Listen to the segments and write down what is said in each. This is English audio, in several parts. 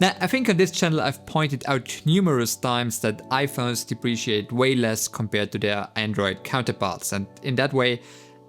Now, I think on this channel I've pointed out numerous times that iPhones depreciate way less compared to their Android counterparts, and in that way,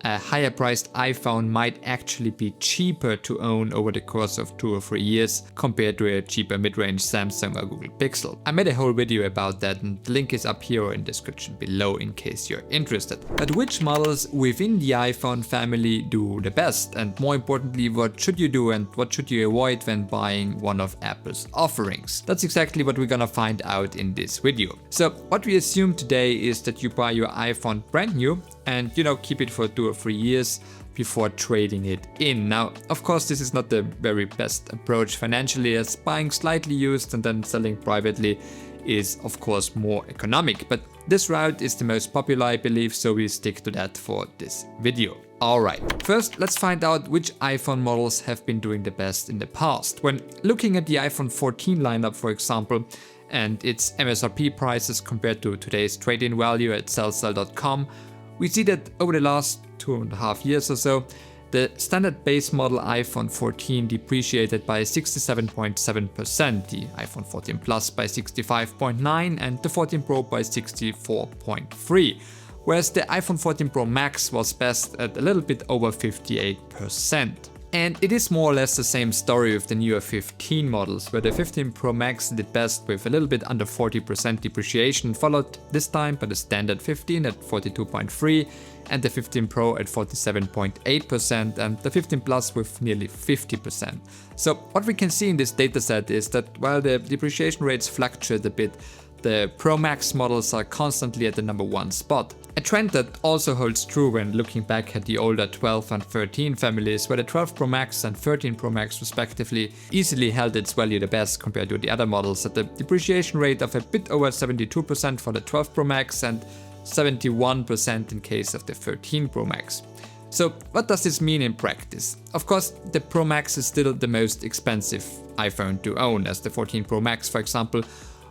a higher priced iPhone might actually be cheaper to own over the course of 2 or 3 years compared to a cheaper mid-range Samsung or Google Pixel. I made a whole video about that, and the link is up here or in the description below in case you're interested. But which models within the iPhone family do the best? And more importantly, what should you do and what should you avoid when buying one of Apple's offerings? That's exactly what we're gonna find out in this video. So what we assume today is that you buy your iPhone brand new and keep it for 2 or 3 years before trading it in. Now, of course, this is not the very best approach financially, as buying slightly used and then selling privately is of course more economic, but this route is the most popular, I believe, so we stick to that for this video. Alright, first let's find out which iPhone models have been doing the best in the past. When looking at the iPhone 14 lineup, for example, and its MSRP prices compared to today's trade-in value at sellsell.com, we see that over the last 2.5 years or so, the standard base model iPhone 14 depreciated by 67.7%, the iPhone 14 Plus by 65.9% and the 14 Pro by 64.3%, whereas the iPhone 14 Pro Max was best at a little bit over 58%. And it is more or less the same story with the newer 15 models, where the 15 Pro Max did best with a little bit under 40% depreciation, followed this time by the standard 15 at 42.3% and the 15 Pro at 47.8% and the 15 Plus with nearly 50%. So what we can see in this dataset is that while the depreciation rates fluctuate a bit, the Pro Max models are constantly at the #1 spot. A trend that also holds true when looking back at the older 12 and 13 families, where the 12 Pro Max and 13 Pro Max respectively easily held its value the best compared to the other models, at the depreciation rate of a bit over 72% for the 12 Pro Max and 71% in case of the 13 Pro Max. So what does this mean in practice? Of course, the Pro Max is still the most expensive iPhone to own, as the 14 Pro Max, for example,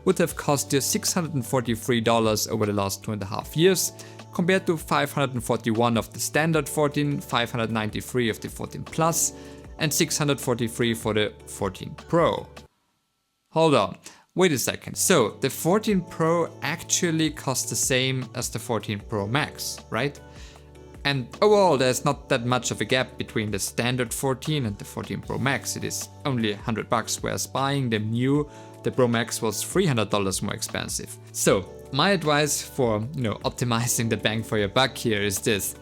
would have cost you $643 over the last 2.5 years, compared to $541 of the standard 14, $593 of the 14 Plus, and $643 for the 14 Pro. Hold on, wait a second. So the 14 Pro actually costs the same as the 14 Pro Max, right? And overall, there's not that much of a gap between the standard 14 and the 14 Pro Max. It is only $100, whereas buying them new, the Pro Max was $300 more expensive. So my advice for optimizing the bang for your buck here is this.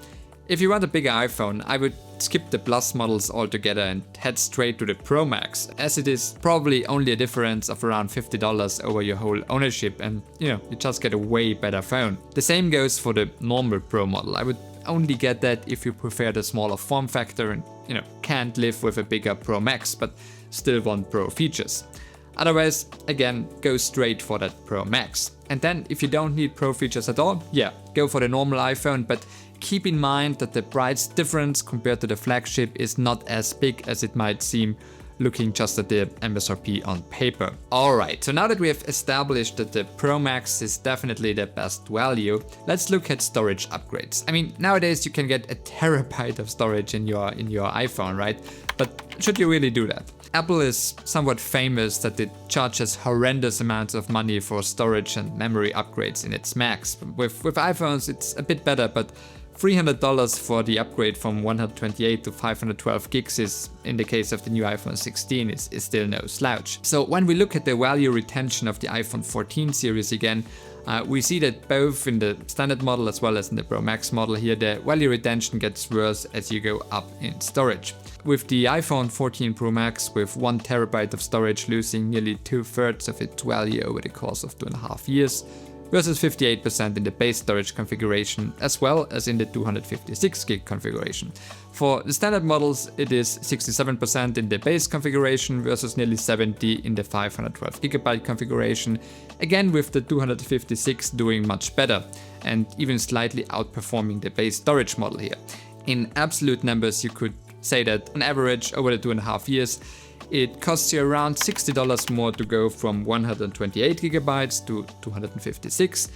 If you want a bigger iPhone, I would skip the Plus models altogether and head straight to the Pro Max, as it is probably only a difference of around $50 over your whole ownership, and you just get a way better phone. The same goes for the normal Pro model. I would only get that if you prefer the smaller form factor and can't live with a bigger Pro Max but still want Pro features. Otherwise, again, go straight for that Pro Max. And then if you don't need Pro features at all, yeah, go for the normal iPhone, but keep in mind that the price difference compared to the flagship is not as big as it might seem looking just at the MSRP on paper. Alright, so now that we have established that the Pro Max is definitely the best value, let's look at storage upgrades. I mean, nowadays you can get a terabyte of storage in your iPhone, right? But should you really do that? Apple is somewhat famous that it charges horrendous amounts of money for storage and memory upgrades in its Macs. With iPhones it's a bit better, but $300 for the upgrade from 128 to 512 gigs is, in the case of the new iPhone 16, is still no slouch. So when we look at the value retention of the iPhone 14 series again, we see that both in the standard model as well as in the Pro Max model here, the value retention gets worse as you go up in storage. With the iPhone 14 Pro Max with 1 terabyte of storage losing nearly 2/3 of its value over the course of 2.5 years, versus 58% in the base storage configuration as well as in the 256 gig configuration. For the standard models, it is 67% in the base configuration versus nearly 70% in the 512 gigabyte configuration, again with the 256 doing much better and even slightly outperforming the base storage model here. In absolute numbers, you could say that on average over the 2.5 years, It costs you around $60 more to go from 128 gigabytes to 256,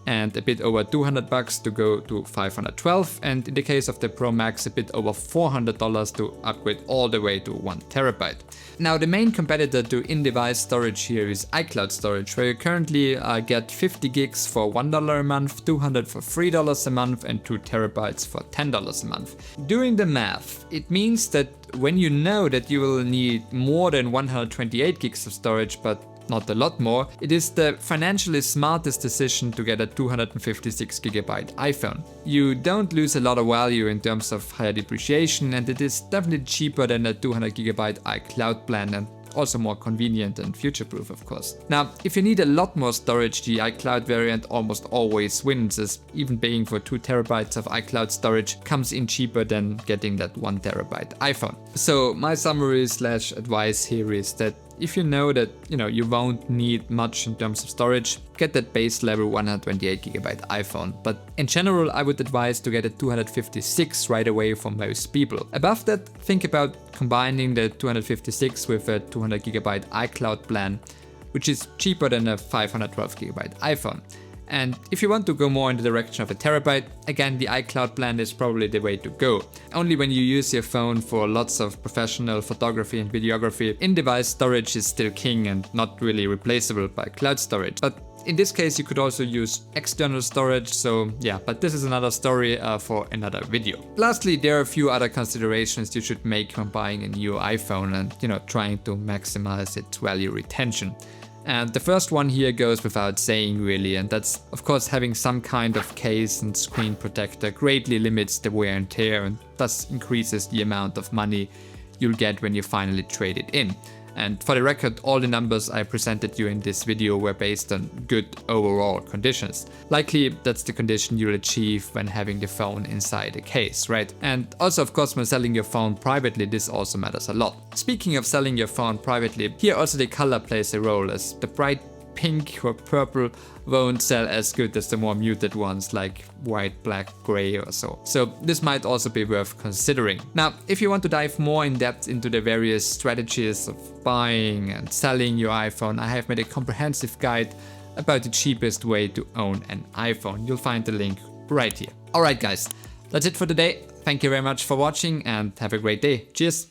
and a bit over $200 to go to 512, and in the case of the Pro Max a bit over $400 to upgrade all the way to 1 terabyte. Now the main competitor to in-device storage here is iCloud storage, where you currently get 50 gigs for $1 a month, 200 for $3 a month, and 2 terabytes for $10 a month. Doing the math, it means that when you know that you will need more than 128 gigs of storage, but not a lot more, it is the financially smartest decision to get a 256 gigabyte iPhone. You don't lose a lot of value in terms of higher depreciation, and it is definitely cheaper than a 200 gigabyte iCloud plan, and also more convenient and future-proof, of course. Now, if you need a lot more storage, the iCloud variant almost always wins, as even paying for 2 terabytes of iCloud storage comes in cheaper than getting that 1 terabyte iPhone. So my summary / advice here is that if you know that you won't need much in terms of storage, get that base level 128 gigabyte iPhone. But in general, I would advise to get a 256 right away for most people. Above that, think about combining the 256 with a 200 gigabyte iCloud plan, which is cheaper than a 512 gigabyte iPhone. And if you want to go more in the direction of a terabyte, again, the iCloud plan is probably the way to go. Only when you use your phone for lots of professional photography and videography, in-device storage is still king and not really replaceable by cloud storage. But in this case, you could also use external storage, so yeah, but this is another story for another video. Lastly, there are a few other considerations you should make when buying a new iPhone and trying to maximize its value retention. And the first one here goes without saying really, and that's of course having some kind of case and screen protector greatly limits the wear and tear and thus increases the amount of money you'll get when you finally trade it in. And for the record, all the numbers I presented you in this video were based on good overall conditions. Likely that's the condition you'll achieve when having the phone inside a case, right? And also of course when selling your phone privately, this also matters a lot. Speaking of selling your phone privately, here also the color plays a role, as the bright pink or purple won't sell as good as the more muted ones like white, black, gray or so. So this might also be worth considering. Now, if you want to dive more in depth into the various strategies of buying and selling your iPhone, I have made a comprehensive guide about the cheapest way to own an iPhone. You'll find the link right here. Alright guys, that's it for today. Thank you very much for watching and have a great day. Cheers!